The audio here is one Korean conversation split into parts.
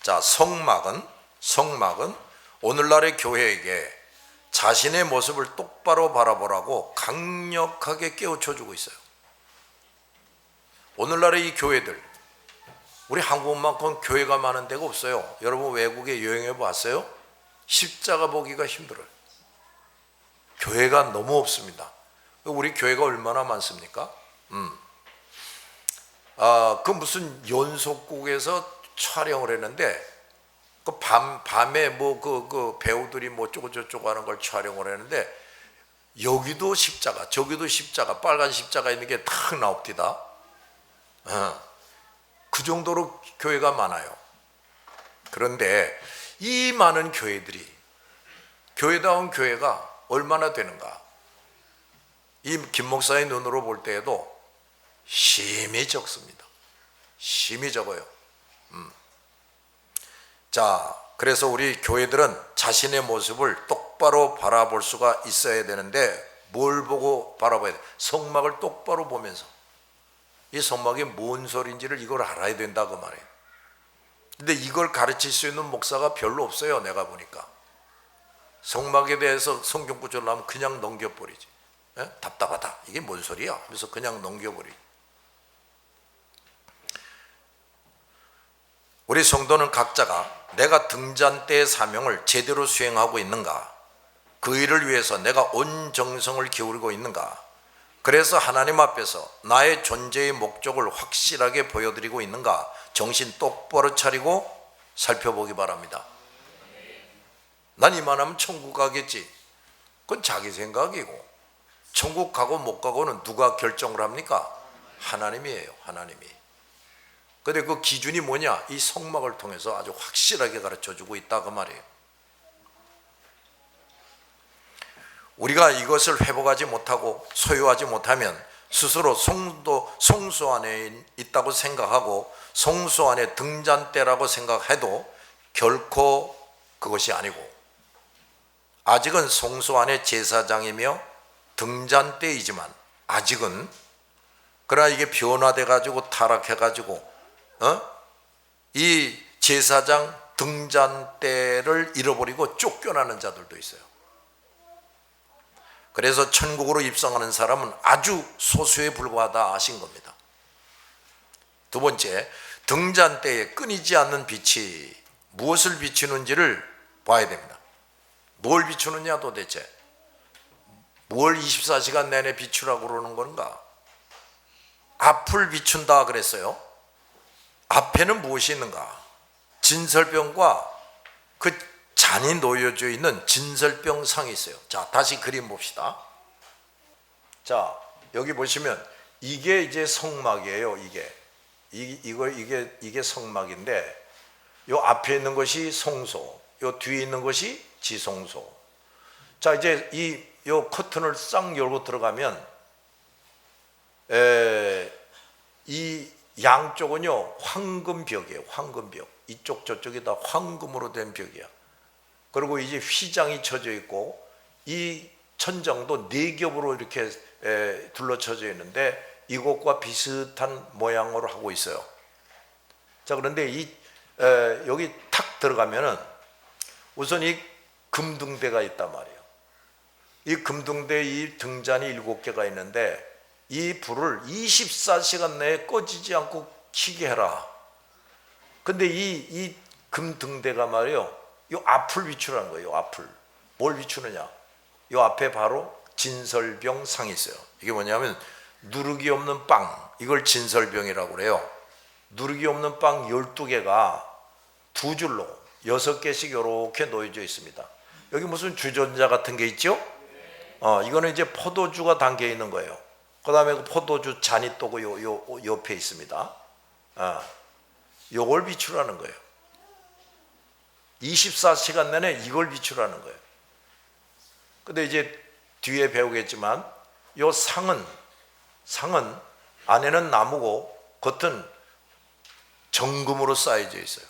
자, 성막은 오늘날의 교회에게 자신의 모습을 똑바로 바라보라고 강력하게 깨우쳐주고 있어요. 오늘날의 이 교회들, 우리 한국만큼 교회가 많은 데가 없어요. 여러분 외국에 여행해 봤어요? 십자가 보기가 힘들어요. 교회가 너무 없습니다. 우리 교회가 얼마나 많습니까? 그 무슨 연속국에서 촬영을 했는데 그 밤에 뭐 그 배우들이 뭐 어쩌고저쩌고 하는 걸 촬영을 했는데 여기도 십자가 저기도 십자가 빨간 십자가 있는 게 탁 나옵니다. 그 정도로 교회가 많아요. 그런데 이 많은 교회들이 교회다운 교회가 얼마나 되는가? 이 김 목사의 눈으로 볼 때에도 심히 적습니다. 심히 적어요. 자, 그래서 우리 교회들은 자신의 모습을 똑바로 바라볼 수가 있어야 되는데 뭘 보고 바라봐야 돼? 성막을 똑바로 보면서 이 성막이 뭔 소리인지를 이걸 알아야 된다 그 말이에요. 근데 이걸 가르칠 수 있는 목사가 별로 없어요. 내가 보니까 성막에 대해서 성경 구절을 하면 그냥 넘겨버리지. 답답하다, 이게 뭔 소리야 하면서 그냥 넘겨버리지. 우리 성도는 각자가 내가 등잔 때의 사명을 제대로 수행하고 있는가, 그 일을 위해서 내가 온 정성을 기울이고 있는가, 그래서 하나님 앞에서 나의 존재의 목적을 확실하게 보여드리고 있는가, 정신 똑바로 차리고 살펴보기 바랍니다. 난 이만하면 천국 가겠지. 그건 자기 생각이고, 천국 가고 못 가고는 누가 결정을 합니까? 하나님이에요. 하나님이. 근데 그 기준이 뭐냐? 이 성막을 통해서 아주 확실하게 가르쳐주고 있다 그 말이에요. 우리가 이것을 회복하지 못하고 소유하지 못하면 스스로 성소 안에 있다고 생각하고 성소 안에 등잔대라고 생각해도 결코 그것이 아니고, 아직은 성소 안에 제사장이며 등잔대이지만 아직은, 그러나 이게 변화돼 가지고 타락해 가지고 이 제사장 등잔대를 잃어버리고 쫓겨나는 자들도 있어요. 그래서 천국으로 입성하는 사람은 아주 소수에 불과하다 하신 겁니다. 두 번째, 등잔대에 끊이지 않는 빛이 무엇을 비추는지를 봐야 됩니다. 뭘 비추느냐 도대체? 뭘 24시간 내내 비추라고 그러는 건가? 앞을 비춘다 그랬어요. 앞에는 무엇이 있는가? 진설병과 그 잔이 놓여져 있는 진설병 상이 있어요. 자, 다시 그림 봅시다. 자, 여기 보시면 이게 이제 성막이에요. 이게 성막인데, 요 앞에 있는 것이 성소, 요 뒤에 있는 것이 지성소. 자, 이제 요 커튼을 싹 열고 들어가면 이 양쪽은요 황금벽이에요. 황금벽. 이쪽 저쪽이 다 황금으로 된 벽이야. 그리고 이제 휘장이 쳐져 있고 이 천장도 4겹으로 이렇게 둘러쳐져 있는데 이것과 비슷한 모양으로 하고 있어요. 자, 그런데 여기 탁 들어가면은 우선 이 금등대가 있단 말이에요. 이 금등대 이 등잔이 7개가 있는데 이 불을 24시간 내에 꺼지지 않고 켜게 해라. 근데 이 금등대가 말이에요, 이 앞을 비추라는 거예요. 앞을. 뭘 비추느냐? 이 앞에 바로 진설병 상이 있어요. 이게 뭐냐면 누르기 없는 빵, 이걸 진설병이라고 그래요. 누르기 없는 빵 12개가 두 줄로 6개씩 이렇게 놓여져 있습니다. 여기 무슨 주전자 같은 게 있죠? 이거는 이제 포도주가 담겨 있는 거예요. 그 다음에 그 포도주 잔이 또 요 옆에 있습니다. 요걸 비추라는 거예요. 24시간 내내 이걸 비추라는 거예요. 근데 이제 뒤에 배우겠지만 요 상은 안에는 나무고 겉은 정금으로 쌓여져 있어요.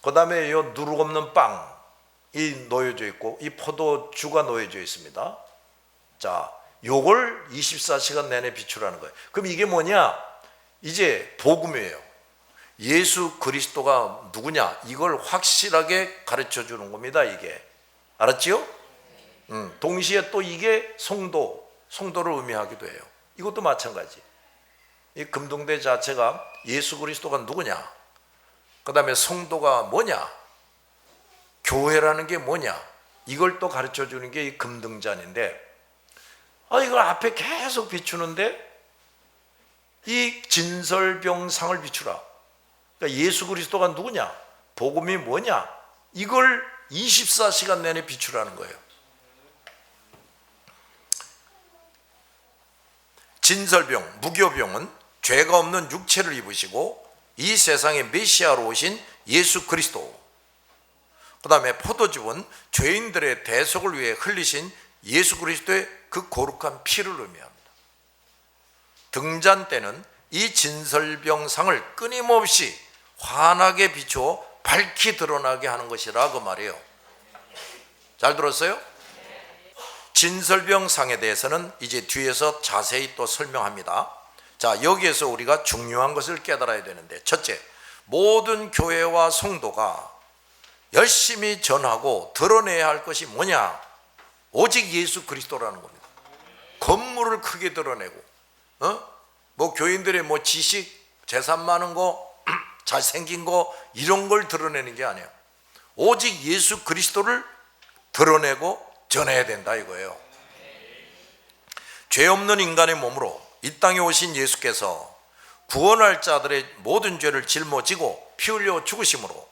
그 다음에 요 누룩 없는 빵이 놓여져 있고 이 포도주가 놓여져 있습니다. 자, 요걸 24시간 내내 비추라는 거예요. 그럼 이게 뭐냐? 이제 복음이에요. 예수 그리스도가 누구냐 이걸 확실하게 가르쳐 주는 겁니다. 이게 알았지요? 동시에 또 이게 성도를 의미하기도 해요. 이것도 마찬가지. 이 금동대 자체가 예수 그리스도가 누구냐, 그 다음에 성도가 뭐냐, 교회라는 게 뭐냐, 이걸 또 가르쳐 주는 게 이 금등잔인데, 이걸 앞에 계속 비추는데 이 진설병상을 비추라. 그러니까 예수 그리스도가 누구냐, 복음이 뭐냐, 이걸 24시간 내내 비추라는 거예요. 진설병, 무교병은 죄가 없는 육체를 입으시고 이 세상에 메시아로 오신 예수 그리스도, 그 다음에 포도즙은 죄인들의 대속을 위해 흘리신 예수 그리스도의 그 거룩한 피를 의미합니다. 등잔 때는 이 진설병상을 끊임없이 환하게 비추어 밝히 드러나게 하는 것이라 그 말이에요. 잘 들었어요? 진설병상에 대해서는 이제 뒤에서 자세히 또 설명합니다. 자, 여기에서 우리가 중요한 것을 깨달아야 되는데, 첫째, 모든 교회와 성도가 열심히 전하고 드러내야 할 것이 뭐냐? 오직 예수 그리스도라는 겁니다. 건물을 크게 드러내고, 뭐 교인들의 뭐 지식, 재산 많은 거, 잘생긴 거, 이런 걸 드러내는 게 아니에요. 오직 예수 그리스도를 드러내고 전해야 된다 이거예요. 죄 없는 인간의 몸으로 이 땅에 오신 예수께서 구원할 자들의 모든 죄를 짊어지고 피 흘려 죽으심으로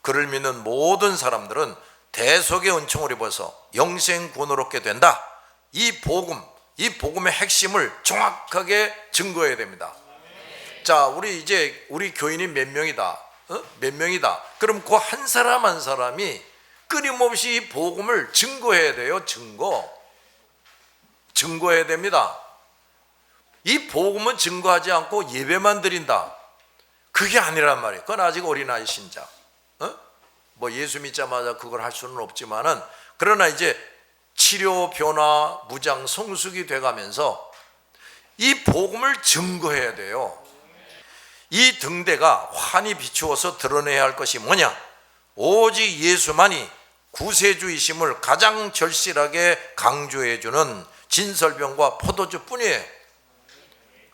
그를 믿는 모든 사람들은 대속의 은총을 입어서 영생 구원을 얻게 된다. 이 복음의 핵심을 정확하게 증거해야 됩니다. 자, 우리 교인이 몇 명이다? 몇 명이다? 그럼 그 한 사람 한 사람이 끊임없이 이 복음을 증거해야 돼요. 증거해야 됩니다. 이 복음은 증거하지 않고 예배만 드린다, 그게 아니란 말이에요. 그건 아직 어린아이 신자. 뭐 예수 믿자마자 그걸 할 수는 없지만은, 그러나 이제 치료, 변화, 무장, 성숙이 돼가면서 이 복음을 증거해야 돼요. 이 등대가 환히 비추어서 드러내야 할 것이 뭐냐? 오직 예수만이 구세주이심을 가장 절실하게 강조해주는 진설병과 포도주 뿐이에요.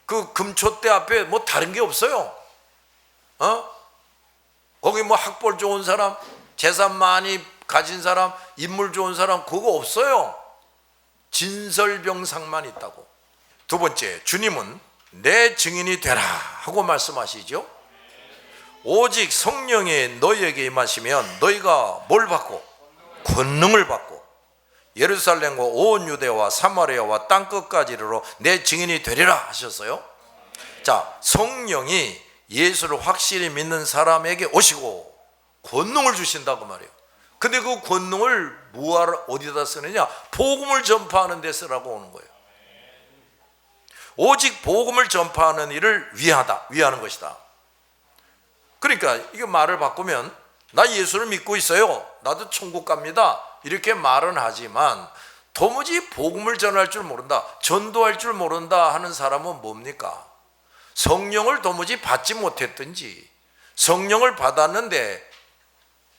그 금초대 앞에 뭐 다른 게 없어요. 거기 뭐 학벌 좋은 사람, 재산 많이 가진 사람, 인물 좋은 사람, 그거 없어요. 진설병상만 있다고. 두 번째, 주님은 내 증인이 되라 하고 말씀하시죠. 오직 성령이 너희에게 임하시면 너희가 뭘 받고? 권능을 받고 예루살렘과 온 유대와 사마리아와 땅끝까지 이르러 내 증인이 되리라 하셨어요. 자, 성령이 예수를 확실히 믿는 사람에게 오시고 권능을 주신다고 말이에요. 근데 그 권능을 뭐하러 어디다 쓰느냐? 복음을 전파하는 데 쓰라고 오는 거예요. 오직 복음을 전파하는 일을 위하는 것이다. 그러니까 이거 말을 바꾸면, 나 예수를 믿고 있어요, 나도 천국 갑니다, 이렇게 말은 하지만 도무지 복음을 전할 줄 모른다, 전도할 줄 모른다 하는 사람은 뭡니까? 성령을 도무지 받지 못했든지 성령을 받았는데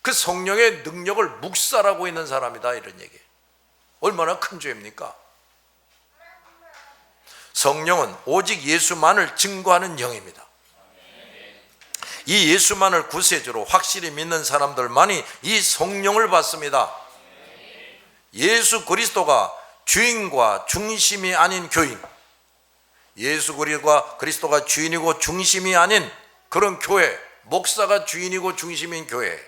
그 성령의 능력을 묵살하고 있는 사람이다, 이런 얘기예요. 얼마나 큰 죄입니까? 성령은 오직 예수만을 증거하는 영입니다. 이 예수만을 구세주로 확실히 믿는 사람들만이 이 성령을 받습니다. 예수 그리스도가 주인과 중심이 아닌 교인, 예수 그리스도가 주인이고 중심이 아닌 그런 교회, 목사가 주인이고 중심인 교회,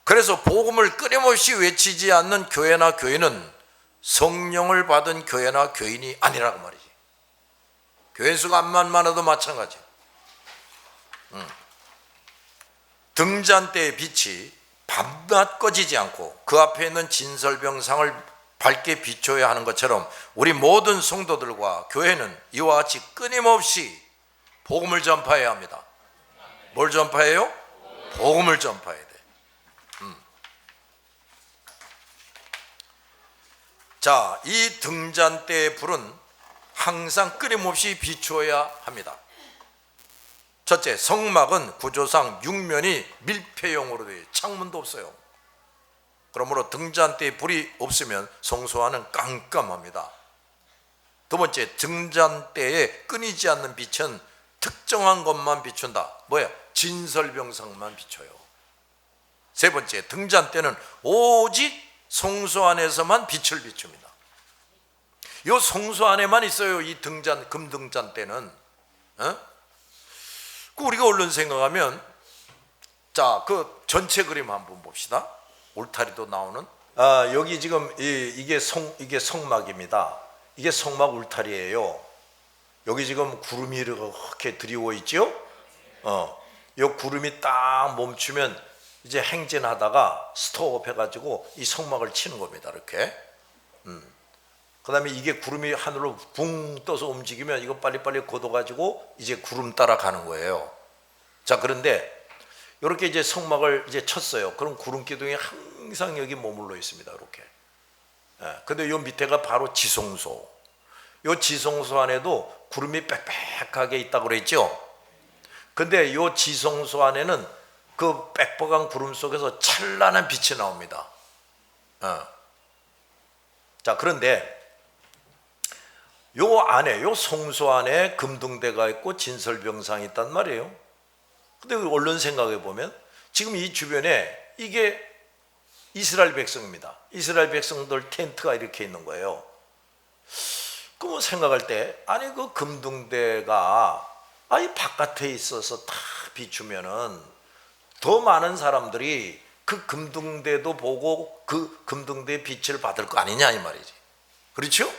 그래서 복음을 끊임없이 외치지 않는 교회나 교인은 성령을 받은 교회나 교인이 아니라고 말이지. 교회 수가 암만 많아도 마찬가지. 등잔대의 빛이 밤낮 꺼지지 않고 그 앞에 있는 진설병상을 밝게 비춰야 하는 것처럼 우리 모든 성도들과 교회는 이와 같이 끊임없이 복음을 전파해야 합니다. 뭘 전파해요? 복음을 전파해야 돼. 자, 이 등잔대의 불은 항상 끊임없이 비추어야 합니다. 첫째, 성막은 구조상 육면이 밀폐형으로 되어 창문도 없어요. 그러므로 등잔대에 불이 없으면 성소 안은 깜깜합니다. 두 번째, 등잔대에 끊이지 않는 빛은 특정한 것만 비춘다. 뭐야? 진설병상만 비춰요. 세 번째, 등잔대는 오직 성소 안에서만 빛을 비춥니다. 이 성소 안에만 있어요. 이 금등잔대는. 우리가 얼른 생각하면, 자, 그 전체 그림 한번 봅시다. 울타리도 나오는. 여기 지금 이게 성막입니다. 이게 성막 울타리예요. 여기 지금 구름이 이렇게 드리워 있죠. 이 구름이 딱 멈추면 이제 행진하다가 스톱 해가지고 이 성막을 치는 겁니다. 이렇게. 그 다음에 이게 구름이 하늘로 붕 떠서 움직이면 이거 빨리빨리 걷어가지고 이제 구름 따라 가는 거예요. 자, 그런데 이렇게 이제 성막을 이제 쳤어요. 그럼 구름 기둥이 항상 여기 머물러 있습니다. 이렇게. 근데 요 밑에가 바로 지성소. 요 지성소 안에도 구름이 빽빽하게 있다고 그랬죠. 근데 요 지성소 안에는 그 빽빽한 구름 속에서 찬란한 빛이 나옵니다. 자, 그런데 요 안에, 요 성소 안에 금등대가 있고 진설병상이 있단 말이에요. 근데 얼른 생각해 보면 지금 이 주변에 이게 이스라엘 백성입니다. 이스라엘 백성들 텐트가 이렇게 있는 거예요. 그럼 생각할 때, 아니 그 금등대가 이 바깥에 있어서 다 비추면은 더 많은 사람들이 그 금등대도 보고 그 금등대의 빛을 받을 거 아니냐 이 말이지. 그렇죠?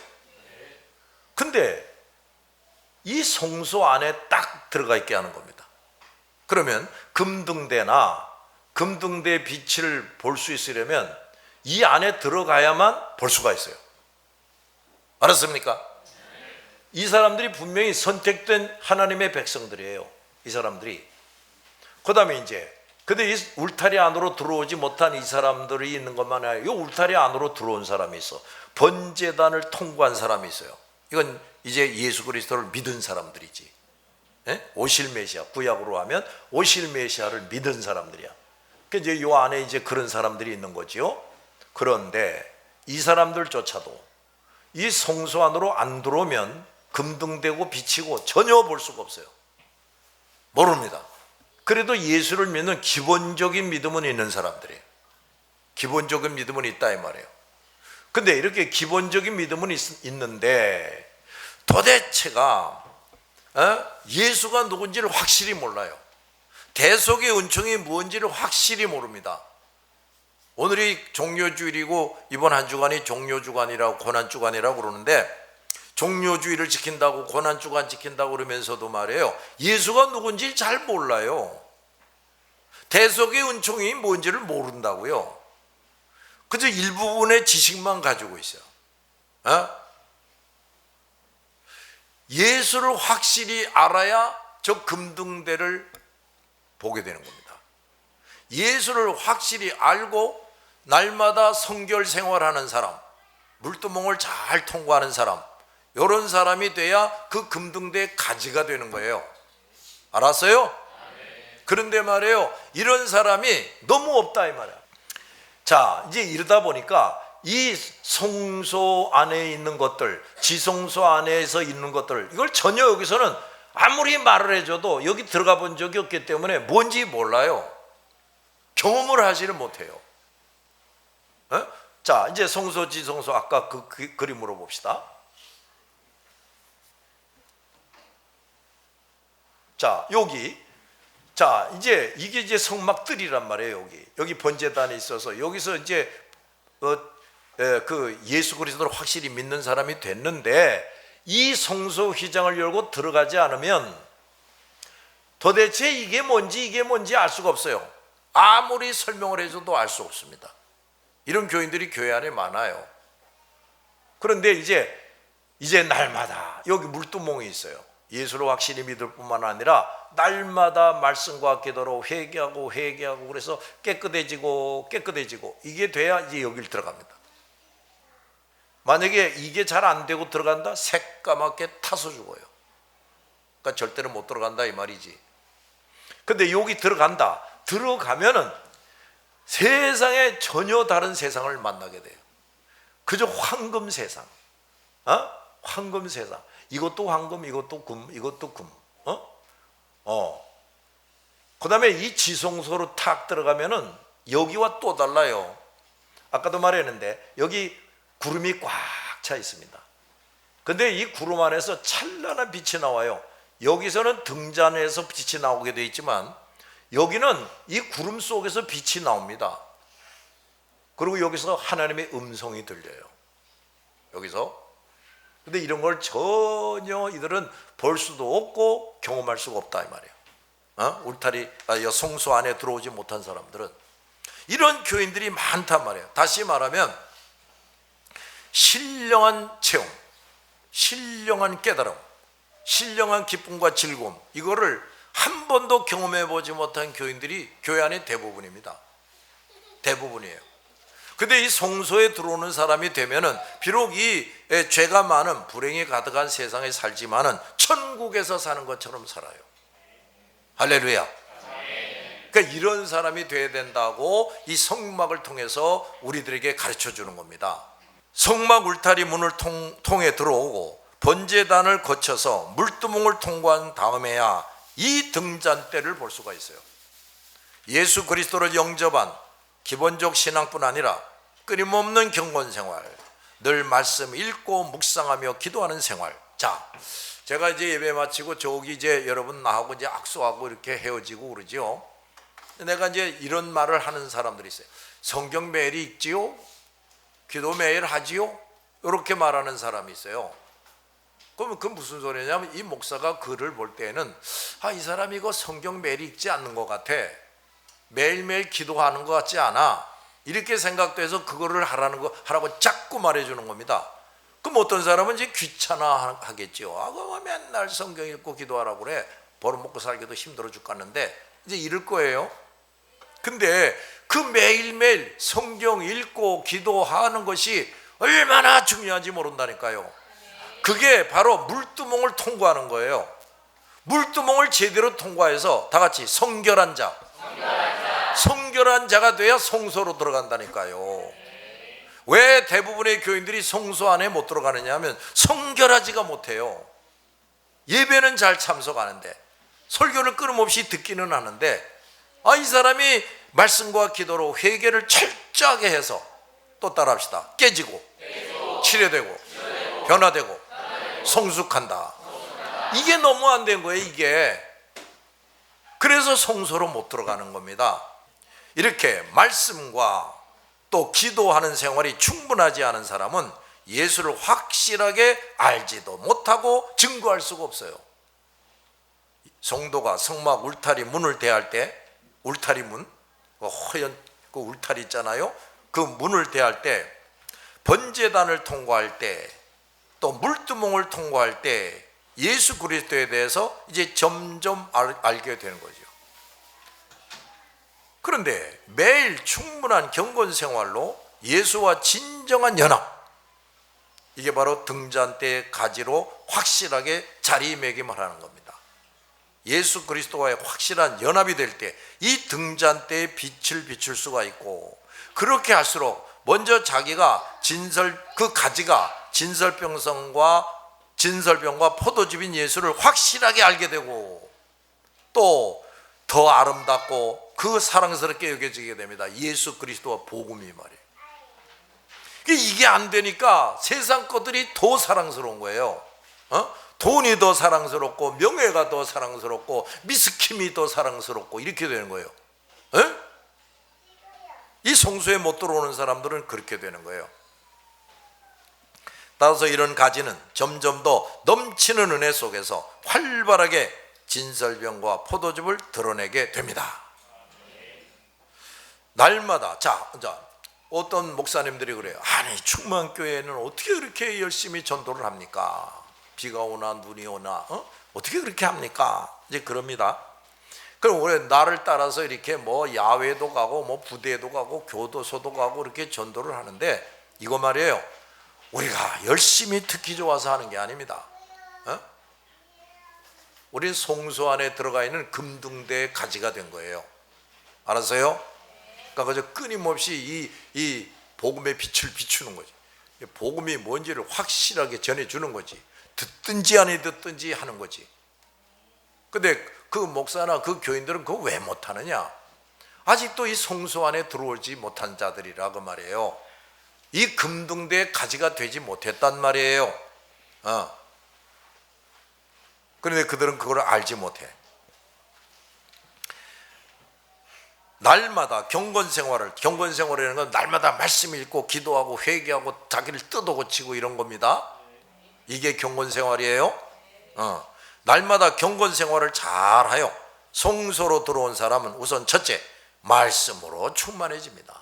근데 이 성소 안에 딱 들어가 있게 하는 겁니다. 그러면 금등대나 금등대의 빛을 볼 수 있으려면 이 안에 들어가야만 볼 수가 있어요. 알았습니까? 이 사람들이 분명히 선택된 하나님의 백성들이에요. 이 사람들이. 그 다음에 이제 근데 이 울타리 안으로 들어오지 못한 이 사람들이 있는 것만 아니라 이 울타리 안으로 들어온 사람이 있어. 번제단을 통과한 사람이 있어요. 이건 이제 예수 그리스도를 믿은 사람들이지. 오실 메시아, 구약으로 하면 오실 메시아를 믿은 사람들이야. 그러니까 이제 요 안에 이제 그런 사람들이 있는 거지요. 그런데 이 사람들조차도 이 성소 안으로 안 들어오면 금등대고 비치고 전혀 볼 수가 없어요. 모릅니다. 그래도 예수를 믿는 기본적인 믿음은 있는 사람들이에요. 기본적인 믿음은 있다 이 말이에요. 근데 이렇게 기본적인 믿음은 있는데 도대체가 예수가 누군지를 확실히 몰라요. 대속의 은총이 무엇인지를 확실히 모릅니다. 오늘이 종료주일이고 이번 한 주간이 종료주간이라고 고난주간이라고 그러는데 종료주일을 지킨다고 고난주간 지킨다고 그러면서도 말이에요. 예수가 누군지 잘 몰라요. 대속의 은총이 뭔지를 모른다고요. 그저 일부분의 지식만 가지고 있어요. 예수를 확실히 알아야 저 금등대를 보게 되는 겁니다. 예수를 확실히 알고 날마다 성결 생활하는 사람, 물두멍을 잘 통과하는 사람, 이런 사람이 돼야 그 금등대의 가지가 되는 거예요. 알았어요? 그런데 말이에요, 이런 사람이 너무 없다 이 말이야. 자, 이제 이러다 보니까 이 성소 안에 있는 것들, 지성소 안에서 있는 것들, 이걸 전혀 여기서는 아무리 말을 해줘도 여기 들어가 본 적이 없기 때문에 뭔지 몰라요. 경험을 하지를 못해요. 자, 이제 성소, 지성소 아까 그 그림으로 봅시다. 자, 여기, 자, 이제 이게 이제 성막들이란 말이에요. 여기 번제단이 있어서 여기서 이제 그 예수 그리스도를 확실히 믿는 사람이 됐는데 이 성소 휘장을 열고 들어가지 않으면 도대체 이게 뭔지 알 수가 없어요. 아무리 설명을 해줘도 알 수 없습니다. 이런 교인들이 교회 안에 많아요. 그런데 이제 날마다 여기 물두멍이 있어요. 예수를 확실히 믿을 뿐만 아니라 날마다 말씀과 기도로 회개하고 그래서 깨끗해지고 이게 돼야 이제 여길 들어갑니다. 만약에 이게 잘 안 되고 들어간다? 새까맣게 타서 죽어요. 그러니까 절대로 못 들어간다 이 말이지. 근데 여기 들어간다. 들어가면은 세상에 전혀 다른 세상을 만나게 돼요. 그저 황금 세상. 황금 세상. 이것도 황금, 이것도 금, 이것도 금. 그 다음에 이 지성소로 탁 들어가면은 여기와 또 달라요. 아까도 말했는데 여기 구름이 꽉 차 있습니다. 근데 이 구름 안에서 찬란한 빛이 나와요. 여기서는 등잔에서 빛이 나오게 되어 있지만 여기는 이 구름 속에서 빛이 나옵니다. 그리고 여기서 하나님의 음성이 들려요. 여기서. 근데 이런 걸 전혀 이들은 볼 수도 없고 경험할 수가 없다 이 말이에요. 울타리 성소 안에 들어오지 못한 사람들은. 이런 교인들이 많단 말이에요. 다시 말하면 신령한 체험, 신령한 깨달음, 신령한 기쁨과 즐거움, 이거를 한 번도 경험해 보지 못한 교인들이 교회 안에 대부분입니다. 대부분이에요. 근데 이 성소에 들어오는 사람이 되면은 비록 이 죄가 많은 불행이 가득한 세상에 살지만은 천국에서 사는 것처럼 살아요. 할렐루야. 그러니까 이런 사람이 돼야 된다고 이 성막을 통해서 우리들에게 가르쳐 주는 겁니다. 성막 울타리 문을 통해 들어오고 번제단을 거쳐서 물두멍을 통과한 다음에야 이 등잔대를 볼 수가 있어요. 예수 그리스도를 영접한 기본적 신앙뿐 아니라 끊임없는 경건생활, 늘 말씀 읽고 묵상하며 기도하는 생활. 자, 제가 이제 예배 마치고 저기 이제 여러분 나하고 이제 악수하고 이렇게 헤어지고 그러죠. 내가 이제 이런 말을 하는 사람들이 있어요. 성경 매일 읽지요? 기도 매일 하지요? 이렇게 말하는 사람이 있어요. 그러면 그 무슨 소리냐면 이 목사가 글을 볼 때는 이 사람이 이거 성경 매일 읽지 않는 것 같아. 매일매일 기도하는 것 같지 않아. 이렇게 생각돼서 그거를 하라고 자꾸 말해주는 겁니다. 그럼 어떤 사람은 이제 귀찮아 하겠죠. 그럼 맨날 성경 읽고 기도하라고 그래. 벌어먹고 살기도 힘들어 죽겠는데 이제 이럴 거예요. 근데 그 매일매일 성경 읽고 기도하는 것이 얼마나 중요한지 모른다니까요. 그게 바로 물두멍을 통과하는 거예요. 물두멍을 제대로 통과해서 다 같이 성결한 자. 성결한 자가 돼야 성소로 들어간다니까요. 왜 대부분의 교인들이 성소 안에 못 들어가느냐 하면 성결하지가 못해요. 예배는 잘 참석하는데 설교를 끊임없이 듣기는 하는데 이 사람이 말씀과 기도로 회개를 철저하게 해서 또 따라합시다. 깨지고 치료되고 변화되고 성숙한다. 이게 너무 안 된 거예요. 이게. 그래서 성소로 못 들어가는 겁니다. 이렇게 말씀과 또 기도하는 생활이 충분하지 않은 사람은 예수를 확실하게 알지도 못하고 증거할 수가 없어요. 성도가 성막 울타리 문을 대할 때 울타리 문, 허연 그 울타리 있잖아요. 그 문을 대할 때 번제단을 통과할 때 또 물두멍을 통과할 때 예수 그리스도에 대해서 이제 점점 알게 되는 거죠. 그런데 매일 충분한 경건 생활로 예수와 진정한 연합, 이게 바로 등잔대의 가지로 확실하게 자리매김하라는 겁니다. 예수 그리스도와의 확실한 연합이 될 때 이 등잔대에 빛을 비출 수가 있고, 그렇게 할수록 먼저 자기가 그 가지가 진설병과 포도즙인 예수를 확실하게 알게 되고 또 더 아름답고 그 사랑스럽게 여겨지게 됩니다. 예수 그리스도와 복음이 말이에요. 이게 안 되니까 세상 것들이 더 사랑스러운 거예요. 돈이 더 사랑스럽고 명예가 더 사랑스럽고 미스킴이 더 사랑스럽고 이렇게 되는 거예요. 이 성소에 못 들어오는 사람들은 그렇게 되는 거예요. 따라서 이런 가지는 점점 더 넘치는 은혜 속에서 활발하게 진설병과 포도즙을 드러내게 됩니다. 날마다 자 어떤 목사님들이 그래요. 아니 충만교회는 어떻게 그렇게 열심히 전도를 합니까? 비가 오나 눈이 오나 어떻게 그렇게 합니까? 이제 그럽니다. 그럼 우리 나를 따라서 이렇게 뭐 야외도 가고 뭐 부대도 가고 교도소도 가고 이렇게 전도를 하는데 이거 말이에요. 우리가 열심히 듣기 좋아서 하는 게 아닙니다. 우리 성소 안에 들어가 있는 금등대의 가지가 된 거예요. 알았어요? 그러니까 그저 끊임없이 이 복음의 빛을 비추는 거지. 복음이 뭔지를 확실하게 전해주는 거지. 듣든지 아니 듣든지 하는 거지. 근데 그 목사나 그 교인들은 그거 왜 못하느냐? 아직도 이 성소 안에 들어오지 못한 자들이라 그 말이에요. 이 금등대의 가지가 되지 못했단 말이에요. 그런데 그들은 그걸 알지 못해. 날마다 경건생활이라는 건 날마다 말씀 읽고 기도하고 회개하고 자기를 뜯어고치고 이런 겁니다. 이게 경건생활이에요. 날마다 경건생활을 잘하여 성소로 들어온 사람은 우선 첫째, 말씀으로 충만해집니다.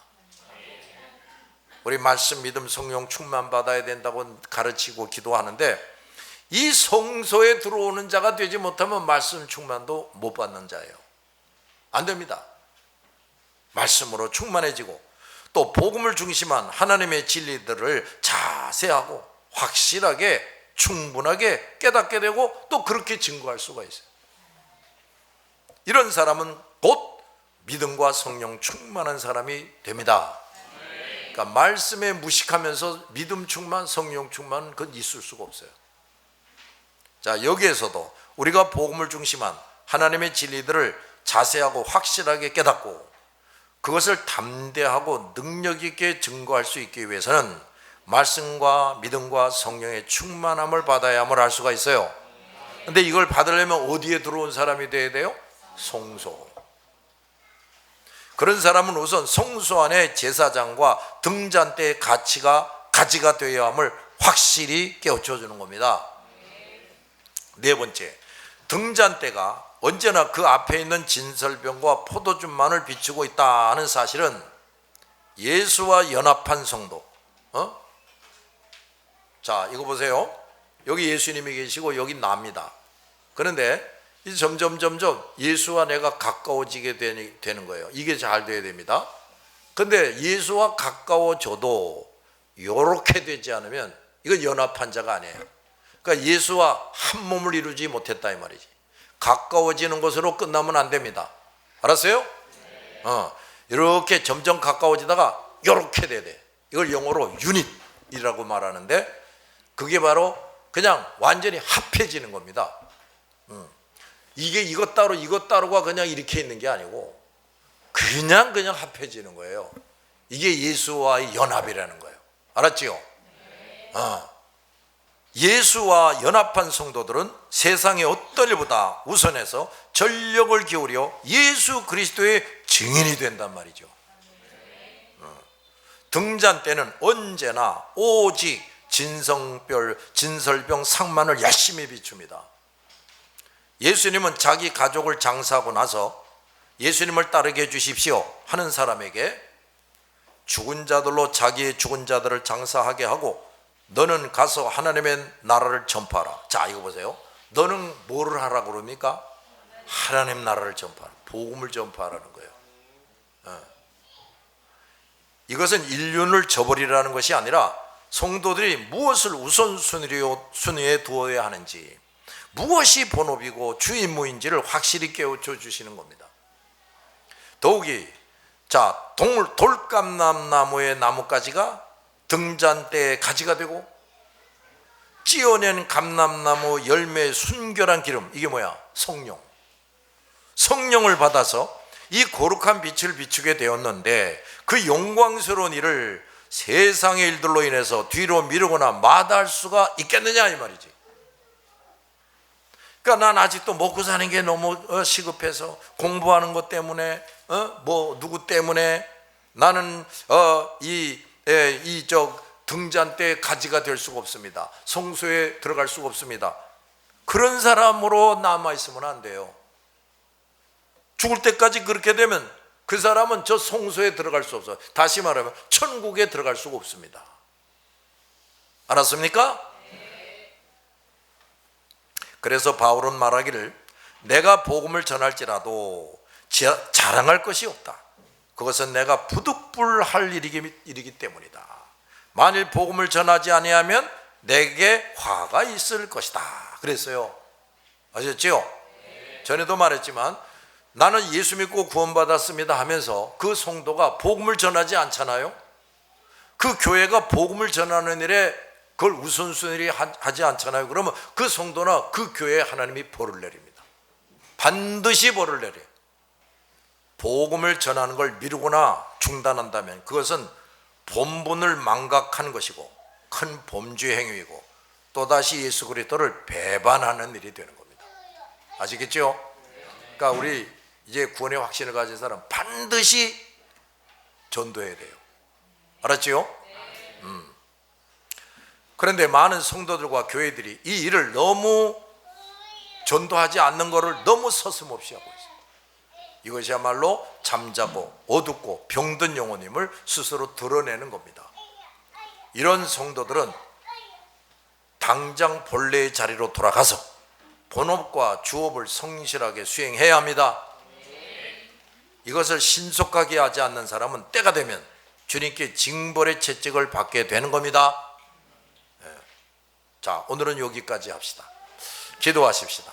우리 말씀, 믿음, 성령 충만 받아야 된다고 가르치고 기도하는데, 이 성소에 들어오는 자가 되지 못하면 말씀 충만도 못 받는 자예요. 안 됩니다. 말씀으로 충만해지고, 또 복음을 중심한 하나님의 진리들을 자세하고 확실하게 충분하게 깨닫게 되고, 또 그렇게 증거할 수가 있어요. 이런 사람은 곧 믿음과 성령 충만한 사람이 됩니다. 그러니까 말씀에 무식하면서 믿음 충만, 성령 충만, 그건 있을 수가 없어요. 자, 여기에서도 우리가 복음을 중심한 하나님의 진리들을 자세하고 확실하게 깨닫고 그것을 담대하고 능력 있게 증거할 수 있기 위해서는 말씀과 믿음과 성령의 충만함을 받아야만 할 수가 있어요. 근데 이걸 받으려면 어디에 들어온 사람이 돼야 돼요? 성소. 그런 사람은 우선 성소 안에 제사장과 등잔대의 가지가 되어야 함을 확실히 깨우쳐 주는 겁니다. 네 번째, 등잔대가 언제나 그 앞에 있는 진설병과 포도주만을 비추고 있다는 사실은 예수와 연합한 성도. 자, 이거 보세요. 여기 예수님이 계시고 여기 나입니다. 그런데 이제 점점 예수와 내가 가까워지게 되는 거예요. 이게 잘 돼야 됩니다. 근데 예수와 가까워져도 이렇게 되지 않으면 이건 연합한 자가 아니에요. 그러니까 예수와 한 몸을 이루지 못했다 이 말이지. 가까워지는 것으로 끝나면 안 됩니다. 알았어요? 이렇게 점점 가까워지다가 이렇게 돼야 돼. 이걸 영어로 유닛이라고 말하는데, 그게 바로 그냥 완전히 합해지는 겁니다. 이게 이것 따로가 그냥 이렇게 있는 게 아니고 그냥 합해지는 거예요. 이게 예수와의 연합이라는 거예요. 알았지요? 예수와 연합한 성도들은 세상의 어떤 일보다 우선해서 전력을 기울여 예수 그리스도의 증인이 된단 말이죠. 등잔대는 언제나 오직 진설병 상만을 열심히 비춥니다. 예수님은 자기 가족을 장사하고 나서 예수님을 따르게 해주십시오 하는 사람에게 죽은 자들로 자기의 죽은 자들을 장사하게 하고, 너는 가서 하나님의 나라를 전파하라. 자, 이거 보세요. 너는 뭐를 하라고 그럽니까? 하나님 나라를 전파하라. 복음을 전파하라는 거예요. 이것은 인륜을 저버리라는 것이 아니라 성도들이 무엇을 우선순위에 두어야 하는지, 무엇이 본업이고 주임무인지를 확실히 깨우쳐 주시는 겁니다. 더욱이 돌감람나무의 나뭇가지가 등잔대의 가지가 되고, 찧어낸 감람나무 열매의 순결한 기름, 이게 뭐야? 성령을 받아서 이 거룩한 빛을 비추게 되었는데, 그 영광스러운 일을 세상의 일들로 인해서 뒤로 미루거나 마다할 수가 있겠느냐 이 말이지. 그러니까 난 아직도 먹고 사는 게 너무 시급해서, 공부하는 것 때문에, 누구 때문에 나는 등잔대의 가지가 될 수가 없습니다. 성소에 들어갈 수가 없습니다. 그런 사람으로 남아 있으면 안 돼요. 죽을 때까지 그렇게 되면 그 사람은 저 성소에 들어갈 수 없어요. 다시 말하면 천국에 들어갈 수가 없습니다. 알았습니까? 그래서 바울은 말하기를, 내가 복음을 전할지라도 자랑할 것이 없다. 그것은 내가 부득불할 일이기 때문이다. 만일 복음을 전하지 아니하면 내게 화가 있을 것이다. 그랬어요. 아셨죠? 전에도 말했지만 나는 예수 믿고 구원받았습니다 하면서 그 성도가 복음을 전하지 않잖아요. 그 교회가 복음을 전하는 일에 그걸 우선순위 하지 않잖아요. 그러면 그 성도나 그 교회에 하나님이 벌을 내립니다. 반드시 벌을 내려요. 복음을 전하는 걸 미루거나 중단한다면 그것은 본분을 망각하는 것이고 큰 범죄 행위이고 또다시 예수 그리스도를 배반하는 일이 되는 겁니다. 아시겠죠? 그러니까 우리 이제 구원의 확신을 가진 사람 반드시 전도해야 돼요. 알았죠? 그런데 많은 성도들과 교회들이 이 일을 너무 전도하지 않는 것을 너무 서슴없이 하고 있어요. 이것이야말로 잠자고 어둡고 병든 영혼임을 스스로 드러내는 겁니다. 이런 성도들은 당장 본래의 자리로 돌아가서 본업과 주업을 성실하게 수행해야 합니다. 이것을 신속하게 하지 않는 사람은 때가 되면 주님께 징벌의 채찍을 받게 되는 겁니다. 자, 오늘은 여기까지 합시다. 기도하십시다.